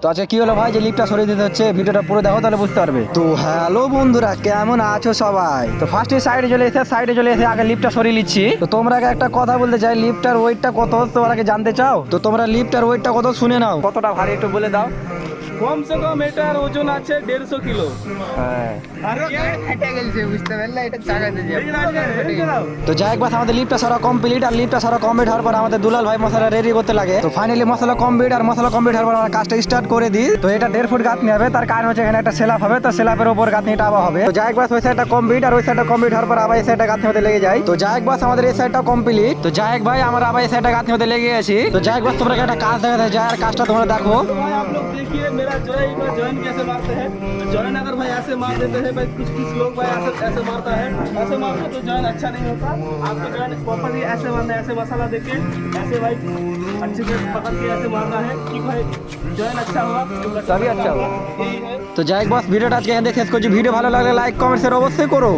তো আচ্ছা কি হলো ভাই যে লিফটটা সরিয়ে দিতে হচ্ছে, ভিডিওটা পুরো দেখো তাহলে বুঝতে পারবে। তো হ্যালো বন্ধুরা, কেমন আছো সবাই? তো ফার্স্টে সাইডে চলে এসে আগে লিফটটা সরিয়ে নিচ্ছি। তো তোমরা আগে একটা কথা বলতে চাই, লিফটার ওয়েটটা কত তোমরা আগে জানতে চাও? তো তোমরা লিফটার ওয়েটটা কত শুনে নাও, কতটা ভারী একটু বলে দাও। কম সে কম এটার ওজন আছে 150 কিলো। হ্যাঁ বুঝতে পারলে এটা চাগাতে তো যাই হোক, আমাদের লিফটটা সারা কমপ্লিট। আর লিফটটা সারা কমপ্লিট হওয়ার পর আমাদের দুলাল ভাই মশলা রেডি করতে লাগে। তো ফাইনালি মশলা কমপ্লিট হওয়ার পর আমরা কাজটা স্টার্ট করে দিই। তো এটা 1.5 ফুট গাঁথনি হবে, তার কারণ হচ্ছে এখানে একটা সেলাপ হবে, তো সেলাপের উপর গাঁথনিটা আবার হবে। তো যাই হোক ওই সাইডটা কমপ্লিট, আর ওই সাইডটা কমপ্লিট হওয়ার পর আবার এই সাইডটা গাঁথনি হতে লেগে যায়। তো যাই হোক আমাদের এই সাইডটা কমপ্লিট। তো যাই হোক ভাই, আমরা আবার এই সাইডটা গাঁথনি হতে লেগে গেছি। তো যাই হোক তোমরা একটা কাজ দেখা যায়, আর কাজটা তোমরা দেখো। तो भाई आप लोग देखिए मेरा जॉइन कैसे मारते हैं। जॉइन अगर भाई ऐसे मार देते हैं भाई, कुछ लोग भाई ऐसे मारता है, ऐसे मारते तो जॉइन अच्छा नहीं होता। आपको जॉइन प्रॉपर्ली ऐसे मारना है, ऐसे मसाला देके ऐसे भाई अच्छे से पकड़ के ऐसे मारना है कि भाई जॉइन अच्छा हुआ तभी अच्छा हुआ। यही है। তো যাই হোক ভিডিওটা আজকে এখান থেকে শেষ করছি। ভিডিও ভালো লাগলে লাইক কমেন্ট শেয়ার অবশ্যই করো।